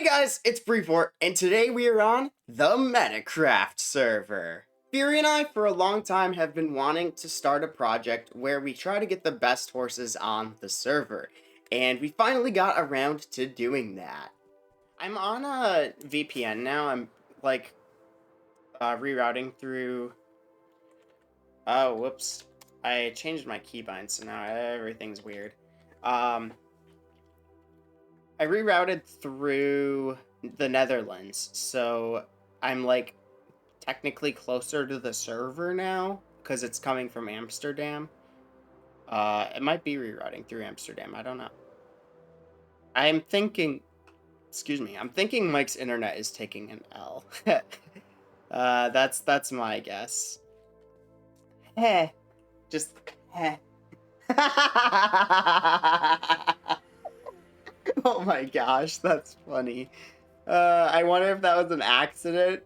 guys, it's Brevort, and today we are on the Metacraft server. Fury and I, for a long time, have been wanting to start a project where we try to get the best horses on the server, and we finally got around to doing that. I'm on a VPN now. I'm like rerouting through. Oh, whoops! I changed my keybind, so now everything's weird. I rerouted through the Netherlands, so I'm like technically closer to the server now because it's coming from Amsterdam. It might be rerouting through Amsterdam. I don't know. I'm thinking, excuse me, I'm thinking Mike's internet is taking an L. That's my guess. Heh, just heh. Oh my gosh, that's funny. I wonder if that was an accident.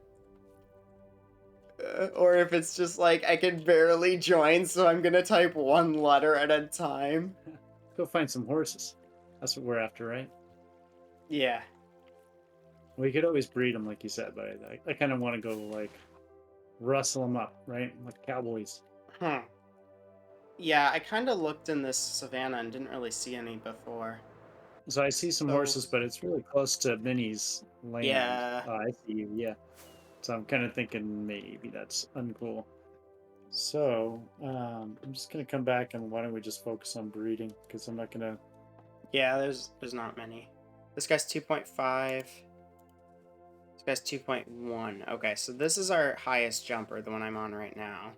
Or if it's just like, I can barely join, so I'm gonna type one letter at a time. Go find some horses. That's what we're after, right? Yeah. We could always breed them, like you said, but I kind of want to go, like, rustle them up, right? Like cowboys. Huh. Yeah, I kind of looked in this savannah and didn't really see any before. So I see some horses, but it's really close to Minnie's land. Yeah. I see you, yeah. So I'm kind of thinking maybe that's uncool. So I'm just going to come back, and why don't we just focus on breeding? Because I'm not going to... Yeah, there's not many. This guy's 2.5. This guy's 2.1. Okay, so this is our highest jumper, the one I'm on right now.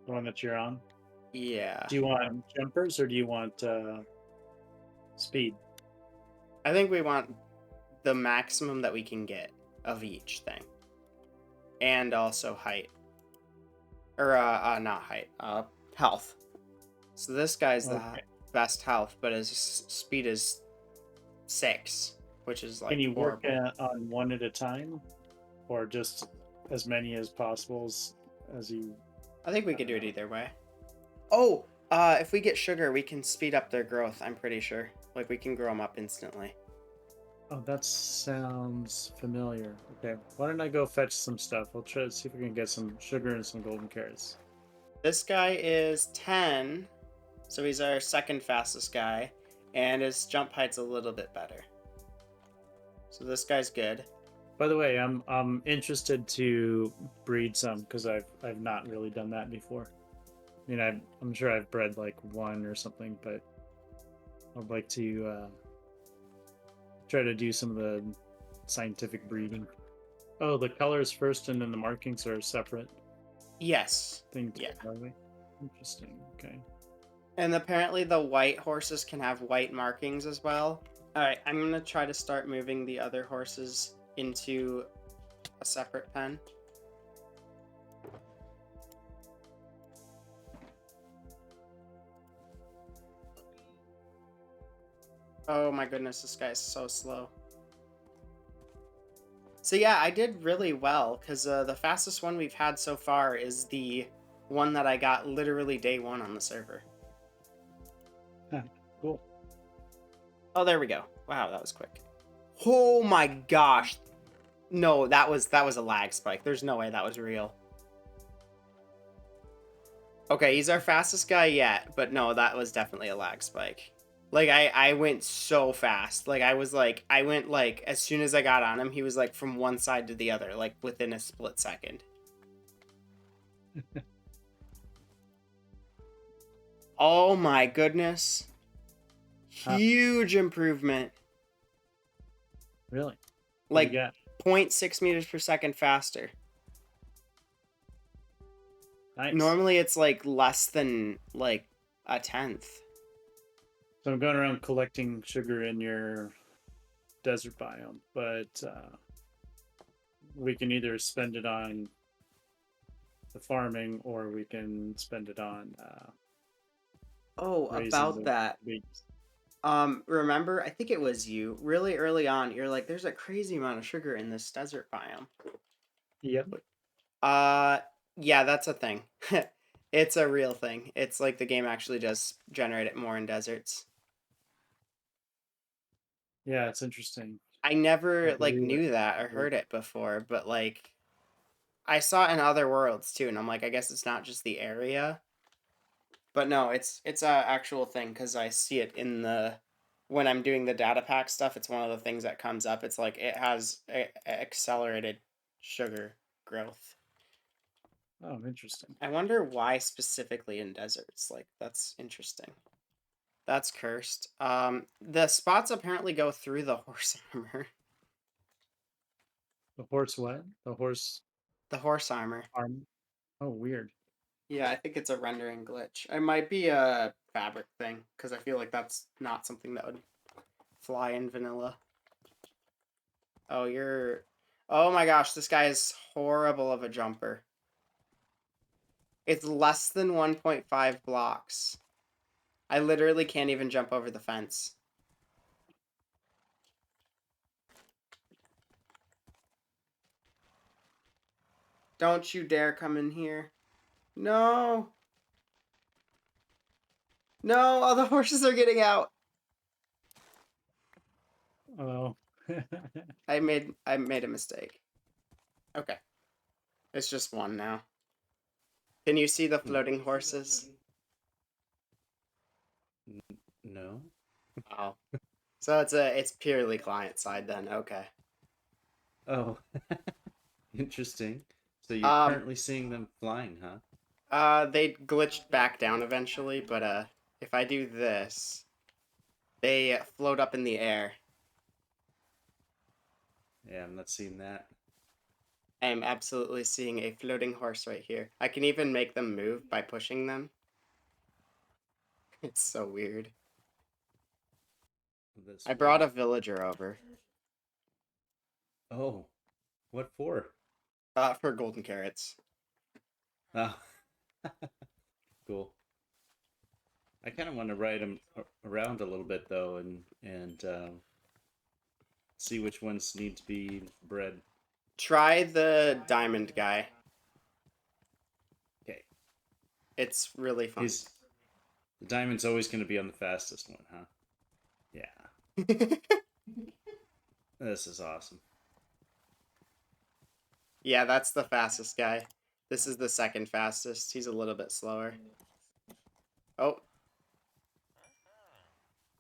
The one that you're on? Yeah. Do you want jumpers or do you want speed? I think we want the maximum that we can get of each thing. And also height. Or, not height. Health. So this guy's the best health, but his speed is 6, which is like. Can you horrible. work on one at a time, or just as many as possible as you? I think we could do it either way. Oh, if we get sugar, we can speed up their growth. I'm pretty sure. Like we can grow them up instantly. Oh, that sounds familiar. Okay, why don't I go fetch some stuff? We'll try to see if we can get some sugar and some golden carrots. This guy is 10, so he's our second fastest guy, and his jump height's a little bit better. So this guy's good. By the way, I'm interested to breed some because I've not really done that before. I mean, I'm sure I've bred like one or something, but I'd like to try to do some of the scientific breeding. Oh, the colors first, and then the markings are separate. Yes. Yeah. Interesting. Okay. And apparently the white horses can have white markings as well. Alright, I'm going to try to start moving the other horses into a separate pen. Oh my goodness, this guy's so slow. So yeah, I did really well, because the fastest one we've had so far is the one that I got literally day 1 on the server. Cool. Oh, there we go. Wow, that was quick. Oh my gosh. No, that was a lag spike. There's no way that was real. Okay, he's our fastest guy yet, but no, that was definitely a lag spike. Like, I went so fast. Like, I went, like, as soon as I got on him, he was, like, from one side to the other, like, within a split second. Oh my goodness. Huge improvement. Really? Like, 0.6 meters per second faster. Nice. Normally it's, like, less than, like, a tenth. So I'm going around collecting sugar in your desert biome, but we can either spend it on the farming, or we can spend it on about that. Bees. Remember, I think it was you, really early on, you're like, there's a crazy amount of sugar in this desert biome. Yep. Yeah, that's a thing. It's a real thing. It's like the game actually does generate it more in deserts. Yeah, it's interesting. I I never like believe knew that or it. heard it before, but like I saw it in other worlds too, and I'm like, I guess it's not just the area. But no, it's a actual thing because I see it in the when I'm doing the data pack stuff. It's one of the things that comes up. It's like it has accelerated sugar growth. Oh, interesting. I wonder why specifically in deserts. Like that's interesting. That's cursed. The spots apparently go through the horse armor. The horse what? The horse The horse armor. arm. Oh, weird. Yeah, I think it's a rendering glitch. It might be a fabric thing because I feel like that's not something that would fly in vanilla. Oh, you're. Oh my gosh, this guy is horrible of a jumper. It's less than 1.5 blocks. I literally can't even jump over the fence. Don't you dare come in here. No. No, all the horses are getting out. Oh. I made a mistake. Okay. It's just one now. Can you see the floating horses? No. Oh. So it's purely client side then. Okay. Oh, interesting. So you're Um currently seeing them flying, huh? they glitched back down eventually, but if I do this, they float up in the air. Yeah, I'm not seeing that. I am absolutely seeing a floating horse right here. I can even make them move by pushing them. It's so weird. That's I brought a weird. villager over. Oh, what for? For golden carrots. Oh, cool. I kind of want to ride them around a little bit though, and see which ones need to be bred. Try the diamond guy. Okay, It's really fun. he's the diamond's always going to be on the fastest one, huh? Yeah, this is awesome. Yeah, that's the fastest guy. This is the second fastest. He's a little bit slower. Oh,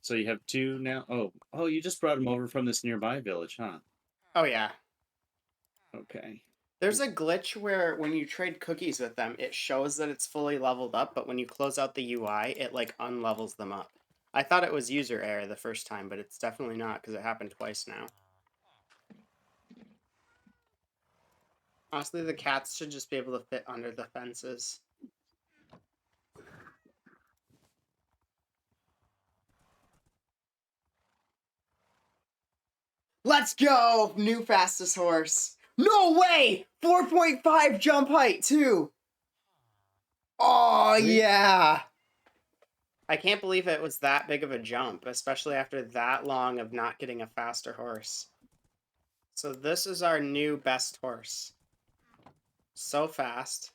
So you have two now. Oh, you just brought them over from this nearby village, huh? oh yeah. Okay. There's a glitch where when you trade cookies with them, it shows that it's fully leveled up, but when you close out the UI, it like unlevels them up. I thought it was user error the first time, but it's definitely not because it happened twice now. Honestly, the cats should just be able to fit under the fences. Let's go! New fastest horse. No way! 4.5 jump height, too! Oh, Sweet. yeah! I can't believe it was that big of a jump, especially after that long of not getting a faster horse. So this is our new best horse. So fast.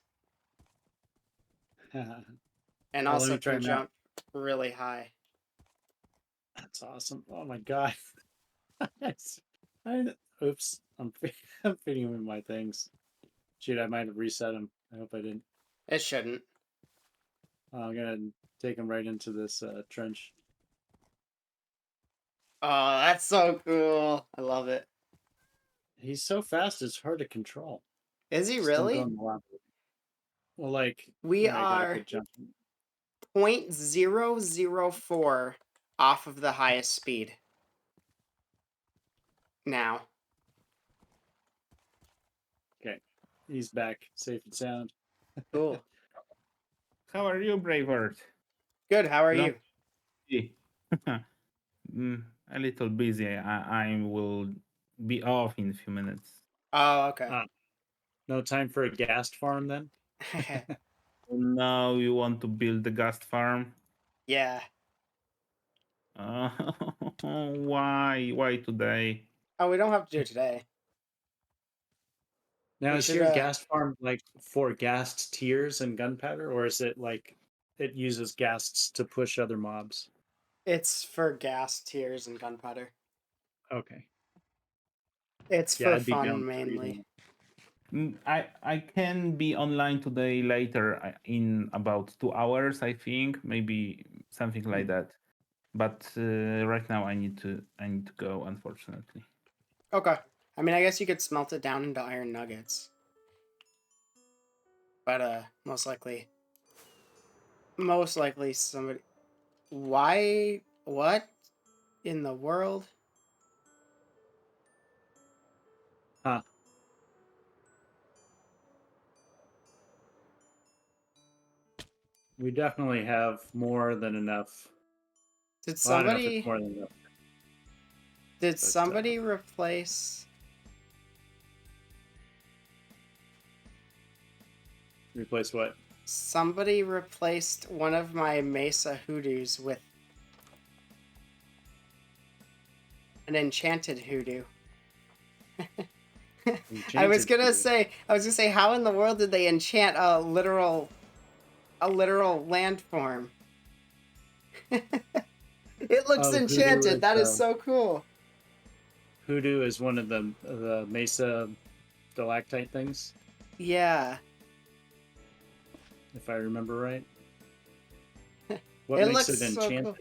And Well, let also me try can him out. jump really high. That's awesome. Oh my god. I, oops. I'm feeding him my things. Shoot, I might have reset him. I hope I didn't. It shouldn't. I'm gonna take him right into this trench. Oh, that's so cool. I love it. He's so fast, it's hard to control. Is he Just don't go really? in the lap. Well, like, We yeah, I gotta are quit jumping. 0.004 off of the highest speed. Now. Okay, he's back, safe and sound. Cool. How are you, Brevort? Good, how are Long you? see. A little busy. I will be off in a few minutes. Oh, okay. No time for a ghast farm then? Now you want to build the ghast farm? Yeah. Uh, why? Why today? Oh, we don't have to do it today. Now, We is should, your ghast farm like for ghast tears and gunpowder, or is it like it uses ghasts to push other mobs? it's for gas, tears, and gunpowder. Okay. It's Yeah, for I'd be down fun for mainly. reading. I can be online today later in about 2 hours, I think, maybe something like that. But right now I need to go, unfortunately. Okay. I mean, I guess you could smelt it down into iron nuggets. But most likely somebody. Why? What in the world? Huh. We definitely have more than enough. Did Well, I don't know if somebody? it's more than enough. Did But, somebody replace? Replace what? Somebody replaced one of my Mesa Hoodoos with an enchanted Hoodoo. I was gonna say, how in the world did they enchant a literal landform? It looks Hoodoo enchanted. is, That is so cool. Hoodoo is one of the Mesa stalactite things, Yeah. if I remember right. What It makes looks it so enchanted? cool.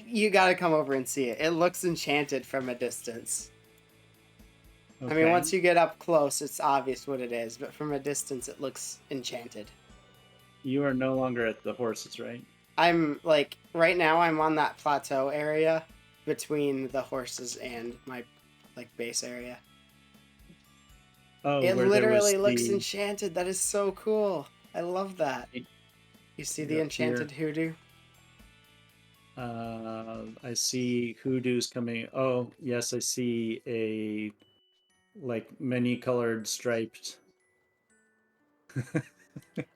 You gotta come over and see it. It looks enchanted from a distance. Okay. I mean, once you get up close, it's obvious what it is, but from a distance, it looks enchanted. You are no longer at the horses, right? I'm like right now. I'm on that plateau area between the horses and my base area. Oh, It where there was literally looks the enchanted. That is so cool. I love that. You see the up here. enchanted hoodoo? I see hoodoos coming. Oh, yes, I see a many colored striped.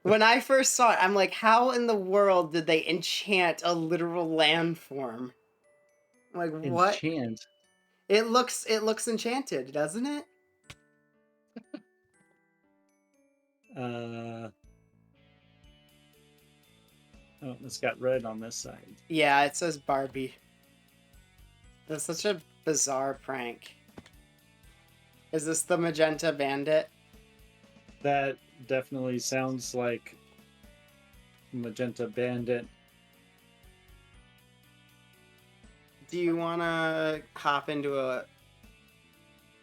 When I first saw it, I'm like, how in the world did they enchant a literal landform? I'm like, what? Enchant. It looks enchanted, doesn't it? Oh, it's got red on this side. Yeah, it says Barbie. That's such a bizarre prank. Is this the magenta bandit? That definitely sounds like magenta bandit. Do you want to hop into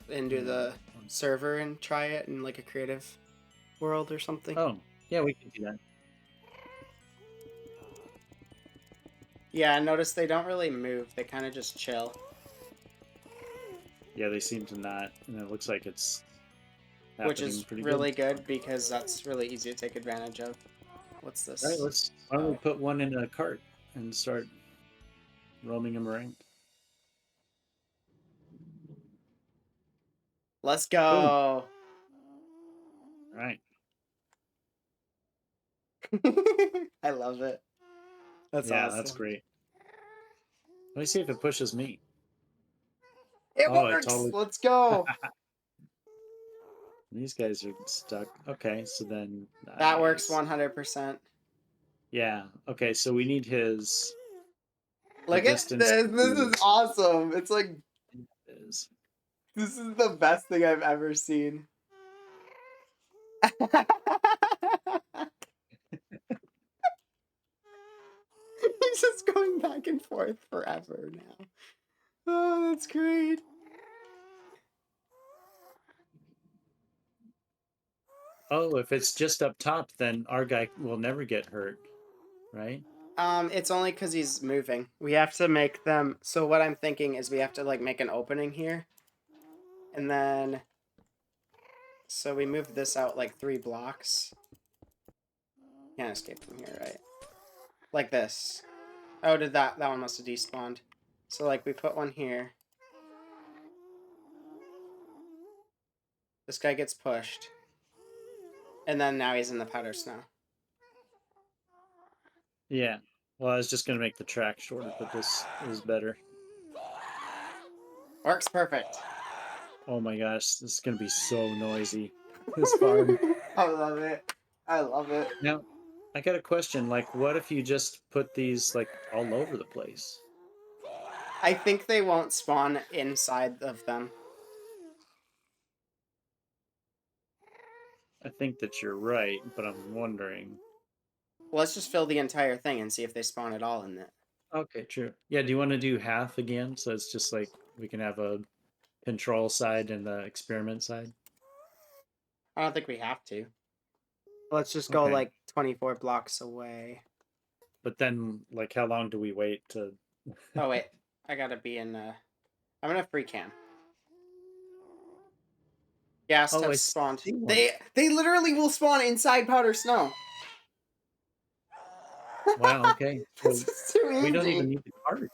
the server and try it in like a creative world or something? Oh, yeah, we can do that. Yeah, notice they don't really move. They kind of just chill. Yeah, they seem to not, and it looks like it's Which happening is pretty really good because that's really easy to take advantage of. What's this? All right, why don't we put one in a cart and start roaming them around? Let's go. All right. I love it. That's awesome. That's great. Let me see if it pushes me. It Oh, it works. totally- Let's go. These guys are stuck. Okay, so then That works nice. 100%. Yeah. Okay, so we need his. Look at distance this. This is awesome. It's like is. this is the best thing I've ever seen. He's just going back and forth forever now. Oh, that's great. Oh, if it's just up top, then our guy will never get hurt, right? It's only because he's moving. We have to make them. So what I'm thinking is we have to like make an opening here, and then. So we move this out like 3 blocks. Can't escape from here, right? Like this. Oh, did that one must have despawned. So like we put one here. This guy gets pushed. And then now he's in the powder snow. Yeah. Well, I was just gonna make the track shorter, but this is better. Works perfect. Oh my gosh, this is gonna be so noisy. This farm. I love it. I love it. Now, I got a question. Like, what if you just put these like all over the place? I think they won't spawn inside of them. I think that you're right, but I'm wondering. Well, let's just fill the entire thing and see if they spawn at all in it. Okay, true. Yeah, do you want to do half again? So it's just like we can have a control side and the experiment side. I don't think we have to. Let's just go Okay. like 24 blocks away. But then, like, how long do we wait to? Oh wait, I gotta be in. I'm gonna free cam. Ghast Oh, I have spawned. see one. They literally will spawn inside powder snow. Wow. Okay. So This is too easy. we don't even need the cart.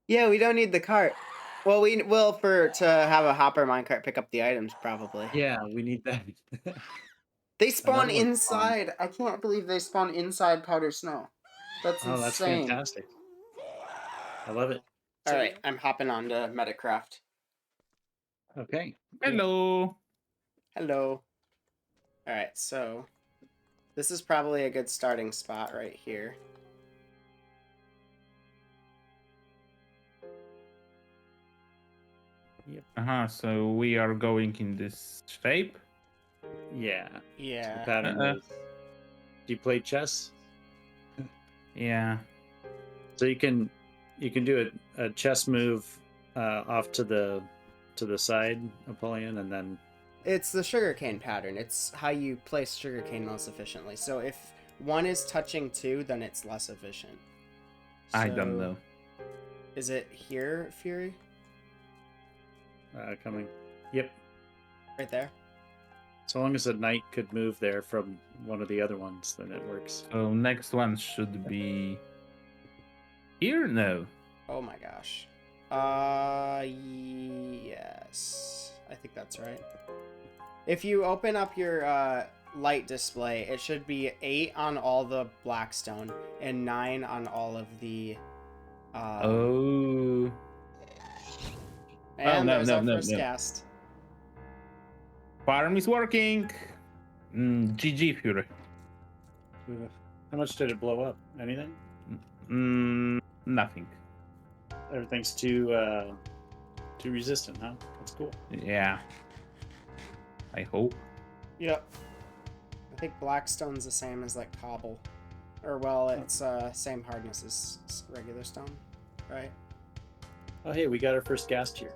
Yeah, we don't need the cart. Well, we will to have a hopper minecart pick up the items probably. Yeah, we need that. They spawn Another one spawned. inside. I can't believe they spawn inside powder snow. That's Oh, that's insane. fantastic. I love it. All right, I'm hopping on to Metacraft. Okay. Hello. Hello. All right, so this is probably a good starting spot right here. So we are going in this shape. Yeah. The Yeah. pattern is. Do you play chess? Yeah. So you can do a chess move off to the side, Apollyon, and then It's the sugarcane pattern. It's how you place sugarcane most efficiently. So if one is touching two, then it's less efficient. I don't So, know. Is it here, Fury? coming. Yep. Right there? So long as a knight could move there from one of the other ones, then it works. So next one should be here. No. Oh my gosh. Yes. I think that's right. If you open up your light display, it should be 8 on all the blackstone and 9 on all of the. Oh. And no, there's no, our no, first no. cast. Farm is working. GG, Fury. How much did it blow up? Anything? Nothing. Everything's too resistant, huh? That's cool. Yeah. I hope. Yep. I think blackstone's the same as like cobble. Or well, it's same hardness as regular stone, right? Oh, hey, we got our first ghast here.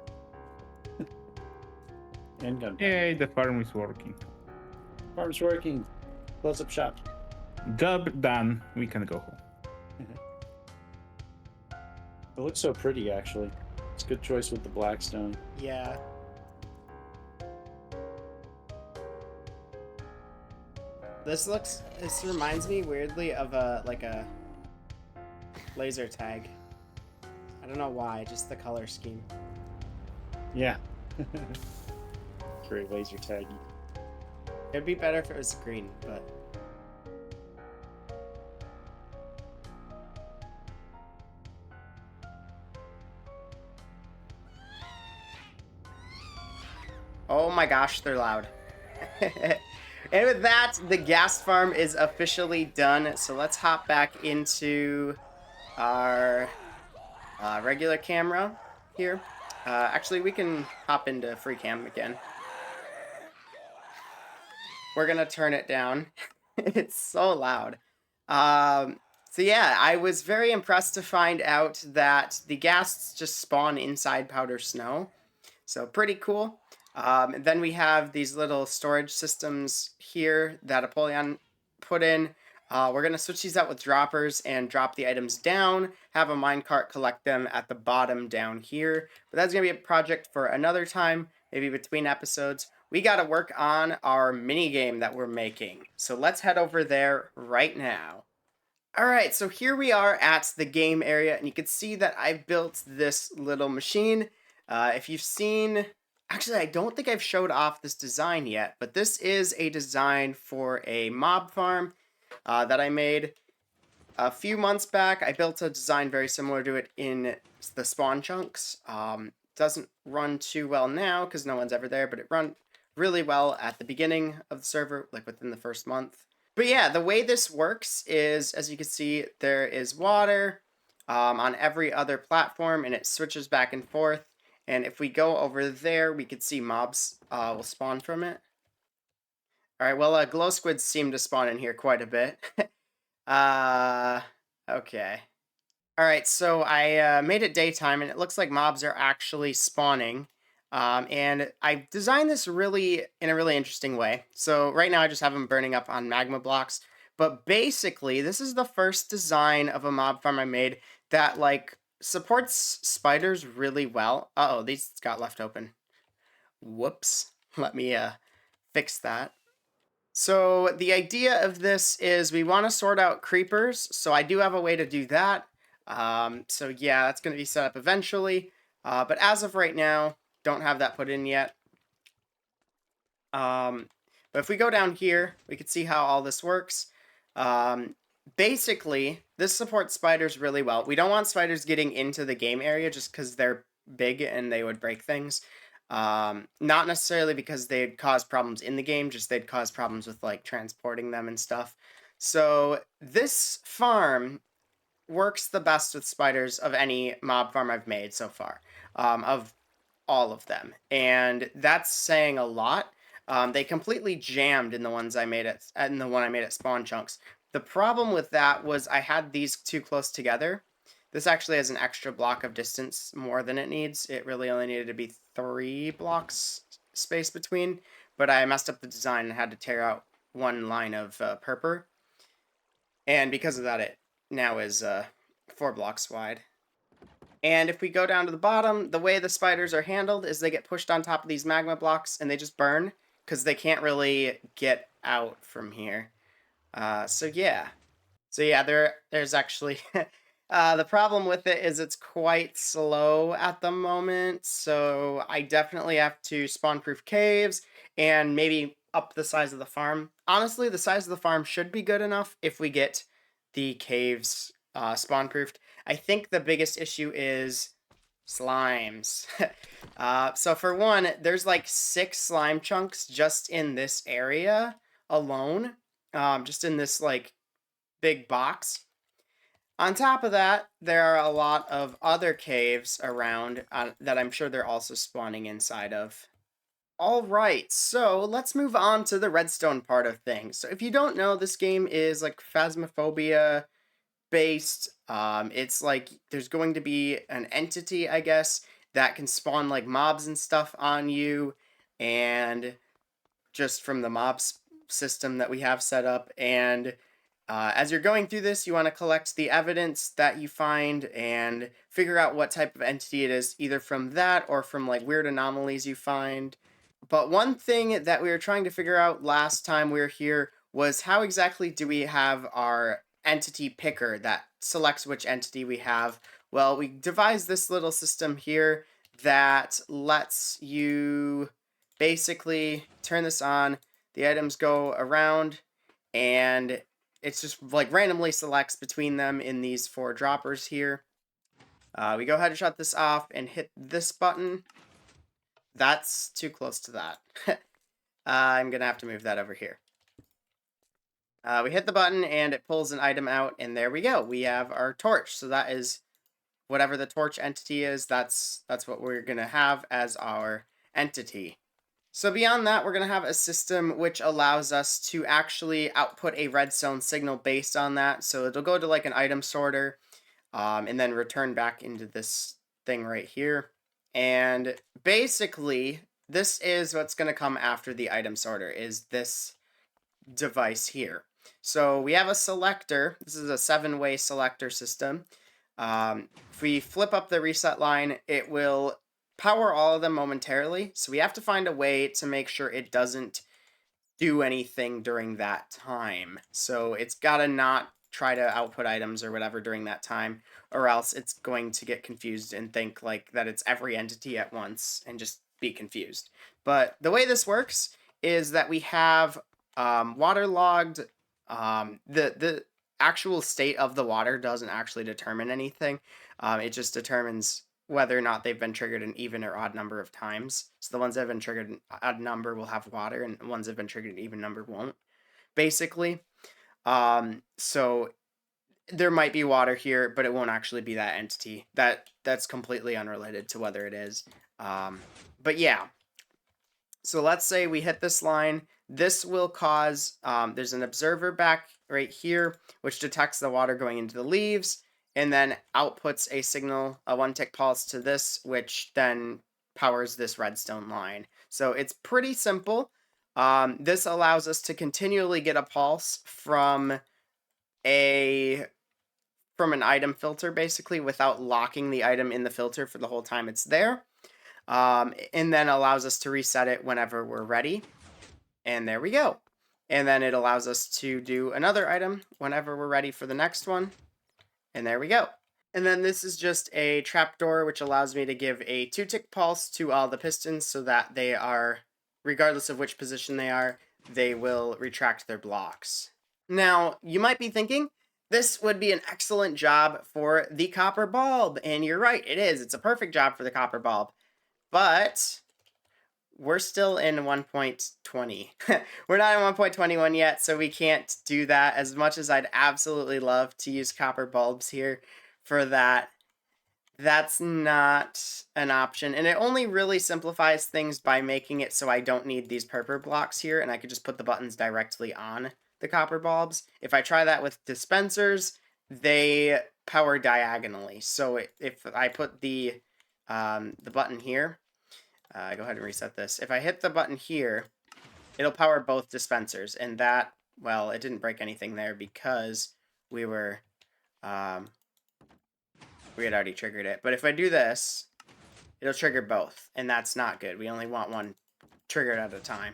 And gun. Yay, the farm is working. Farm's working. Close up shop. Job done. We can go home. It looks so pretty, actually. It's a good choice with the blackstone. Yeah. This reminds me weirdly of a laser tag. I don't know why, just the color scheme. Yeah. Very laser taggy. It'd be better if it was green, but oh my gosh, they're loud. And with that, the ghast farm is officially done. So let's hop back into our regular camera here. Actually, we can hop into free cam again. We're going to turn it down. It's so loud. So yeah, I was very impressed to find out that the ghasts just spawn inside powder snow. So pretty cool. And then we have these little storage systems here that Apollyon put in. We're going to switch these out with droppers and drop the items down, have a minecart collect them at the bottom down here. But that's going to be a project for another time, maybe between episodes. We got to work on our mini game that we're making. So let's head over there right now. Alright, so here we are at the game area, and you can see that I built this little machine. If you've seen... Actually, I don't think I've showed off this design yet, but this is a design for a mob farm that I made a few months back. I built a design very similar to it in the spawn chunks. Doesn't run too well now because no one's ever there, but it run really well at the beginning of the server, like within the first month. But yeah, the way this works is, as you can see, there is water on every other platform, and it switches back and forth. And if we go over there, we could see mobs will spawn from it. All right, well, glow squids seem to spawn in here quite a bit. Okay. All right, so I made it daytime, and it looks like mobs are actually spawning. And I designed this really in a really interesting way. So right now I just have them burning up on magma blocks. But basically, this is the first design of a mob farm I made that like supports spiders really well. Uh-oh, these got left open. Whoops. Let me fix that. So the idea of this is we want to sort out creepers. So I do have a way to do that. So yeah, that's going to be set up eventually. But as of right now, don't have that put in yet. But if we go down here, we can see how all this works. Basically, this supports spiders really well. We don't want spiders getting into the game area just because they're big and they would break things. Not necessarily because they'd cause problems in the game, just they'd cause problems with like transporting them and stuff. So this farm works the best with spiders of any mob farm I've made so far, of all of them, and that's saying a lot. They completely jammed in the ones I made in the one I made at Spawn Chunks. The problem with that was I had these too close together. This actually has an extra block of distance more than it needs. It really only needed to be 3 blocks space between, but I messed up the design and had to tear out one line of purpur. And because of that, it now is 4 blocks wide. And if we go down to the bottom, the way the spiders are handled is they get pushed on top of these magma blocks and they just burn because they can't really get out from here. So yeah. So yeah, there's actually the problem with it is it's quite slow at the moment. So I definitely have to spawn-proof caves and maybe up the size of the farm. Honestly, the size of the farm should be good enough if we get the caves spawn-proofed. I think the biggest issue is slimes. So for one, there's like 6 slime chunks just in this area alone. Just in this like big box. On top of that, there are a lot of other caves around that I'm sure they're also spawning inside of. All right, so let's move on to the redstone part of things. So if you don't know, this game is like Phasmophobia based. It's like there's going to be an entity, I guess, that can spawn like mobs and stuff on you, and just from the mobs system that we have set up. And as you're going through this, you want to collect the evidence that you find and figure out what type of entity it is, either from that or from like weird anomalies you find. But one thing that we were trying to figure out last time we were here was how exactly do we have our entity picker that selects which entity we have. Well, we devised this little system here that lets you basically turn this on. The items go around and it's just like randomly selects between them in these 4 droppers here. We go ahead and shut this off and hit this button. That's too close to that. I'm gonna have to move that over here. We hit the button and it pulls an item out, and there we go. We have our torch. So that is whatever the torch entity is. That's what we're gonna have as our entity. So beyond that, we're going to have a system which allows us to actually output a redstone signal based on that. So it'll go to like an item sorter and then return back into this thing right here. And basically, this is what's going to come after the item sorter, is this device here. So we have a selector. This is a 7-way selector system. If we flip up the reset line, it will power all of them momentarily, so we have to find a way to make sure it doesn't do anything during that time. So it's gotta not try to output items or whatever during that time, or else it's going to get confused and think like that it's every entity at once and just be confused. But the way this works is that we have waterlogged. The actual state of the water doesn't actually determine anything. It just determines whether or not they've been triggered an even or odd number of times. So the ones that have been triggered an odd number will have water, and the ones that have been triggered an even number won't, basically. So there might be water here, but it won't actually be that entity. That's completely unrelated to whether it is. But yeah. So let's say we hit this line. This will cause, there's an observer back right here, which detects the water going into the leaves, and then outputs a signal, a 1-tick pulse to this, which then powers this redstone line. So it's pretty simple. This allows us to continually get a pulse from an item filter, basically, without locking the item in the filter for the whole time it's there. And then allows us to reset it whenever we're ready. And there we go. And then it allows us to do another item whenever we're ready for the next one. And there we go. And then this is just a trapdoor, which allows me to give a 2-tick pulse to all the pistons so that they are, regardless of which position they are, they will retract their blocks. Now, you might be thinking, this would be an excellent job for the copper bulb. And you're right, it is. It's a perfect job for the copper bulb. But we're still in 1.20. We're not in 1.21 yet, so we can't do that. As much as I'd absolutely love to use copper bulbs here for that, that's not an option. And it only really simplifies things by making it so I don't need these purple blocks here, and I could just put the buttons directly on the copper bulbs. If I try that with dispensers, they power diagonally. So if I put the button here, go ahead and reset this. If I hit the button here, it'll power both dispensers, and that, well, it didn't break anything there because we were, we had already triggered it. But if I do this, it'll trigger both, and that's not good. We only want one triggered at a time.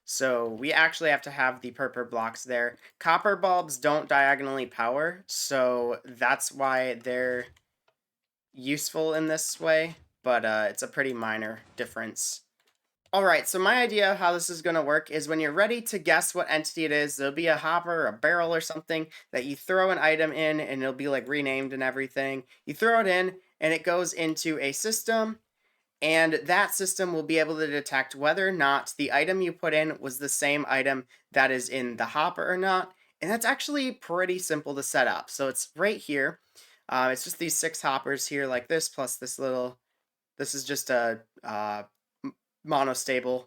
So we actually have to have the purple blocks there. Copper bulbs don't diagonally power, so that's why they're useful in this way, but it's a pretty minor difference. Alright, so my idea of how this is going to work is when you're ready to guess what entity it is, there'll be a hopper, a barrel, or something that you throw an item in, and it'll be like renamed and everything. You throw it in, and it goes into a system, and that system will be able to detect whether or not the item you put in was the same item that is in the hopper or not. And that's actually pretty simple to set up. So it's right here. It's just these 6 hoppers here like this, plus this little, this is just a monostable,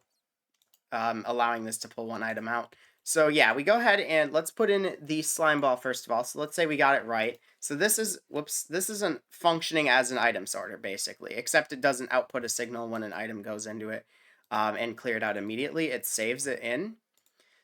allowing this to pull one item out. So yeah, we go ahead and let's put in the slime ball first of all. So let's say we got it right. So this is, whoops, this isn't functioning as an item sorter basically, except it doesn't output a signal when an item goes into it and clear it out immediately. It saves it in.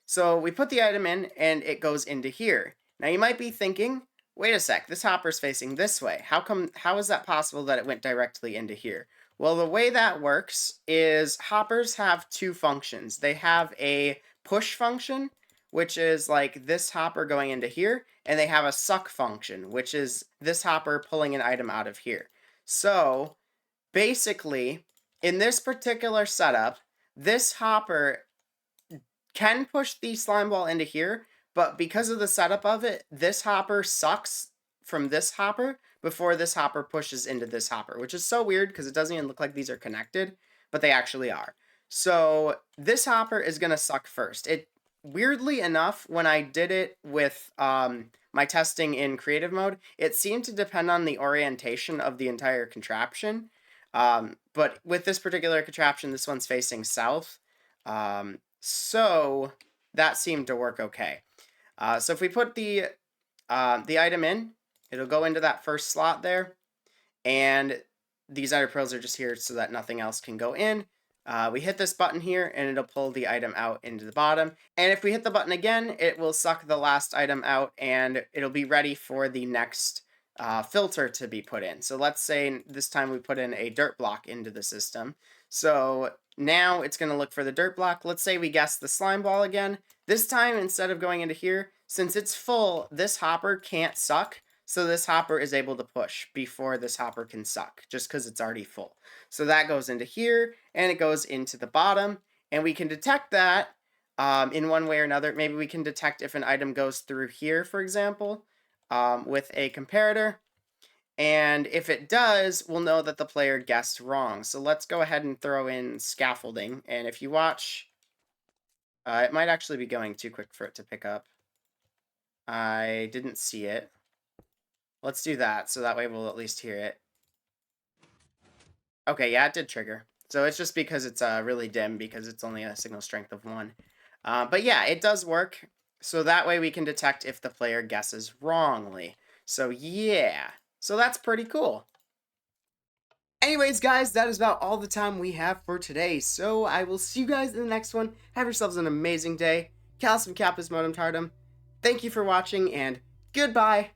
So we put the item in and it goes into here. Now you might be thinking, wait a sec, this hopper's facing this way. How is that possible that it went directly into here? Well, the way that works is hoppers have 2 functions. They have a push function, which is like this hopper going into here, and they have a suck function, which is this hopper pulling an item out of here. So basically, in this particular setup, this hopper can push the slime ball into here, but because of the setup of it, this hopper sucks from this hopper before this hopper pushes into this hopper, which is so weird because it doesn't even look like these are connected, but they actually are. So this hopper is going to suck first. It, weirdly enough, when I did it with my testing in creative mode, it seemed to depend on the orientation of the entire contraption. But with this particular contraption, this one's facing south. So that seemed to work okay. So if we put the item in, it'll go into that first slot there, and these ender pearls are just here so that nothing else can go in. We hit this button here, and it'll pull the item out into the bottom. And if we hit the button again, it will suck the last item out, and it'll be ready for the next filter to be put in. So let's say this time we put in a dirt block into the system. So now it's going to look for the dirt block. Let's say we guess the slime ball again. This time, instead of going into here, since it's full, this hopper can't suck. So this hopper is able to push before this hopper can suck, just because it's already full. So that goes into here, and it goes into the bottom. And we can detect that in one way or another. Maybe we can detect if an item goes through here, for example, with a comparator. And if it does, we'll know that the player guessed wrong. So let's go ahead and throw in scaffolding. And if you watch, it might actually be going too quick for it to pick up. I didn't see it. Let's do that, so that way we'll at least hear it. Okay, yeah, it did trigger. So it's just because it's really dim, because it's only a signal strength of 1. But yeah, it does work. So that way we can detect if the player guesses wrongly. So yeah, so that's pretty cool. Anyways, guys, that is about all the time we have for today. So I will see you guys in the next one. Have yourselves an amazing day. Calis and Capus Modem Tardum. Thank you for watching, and goodbye.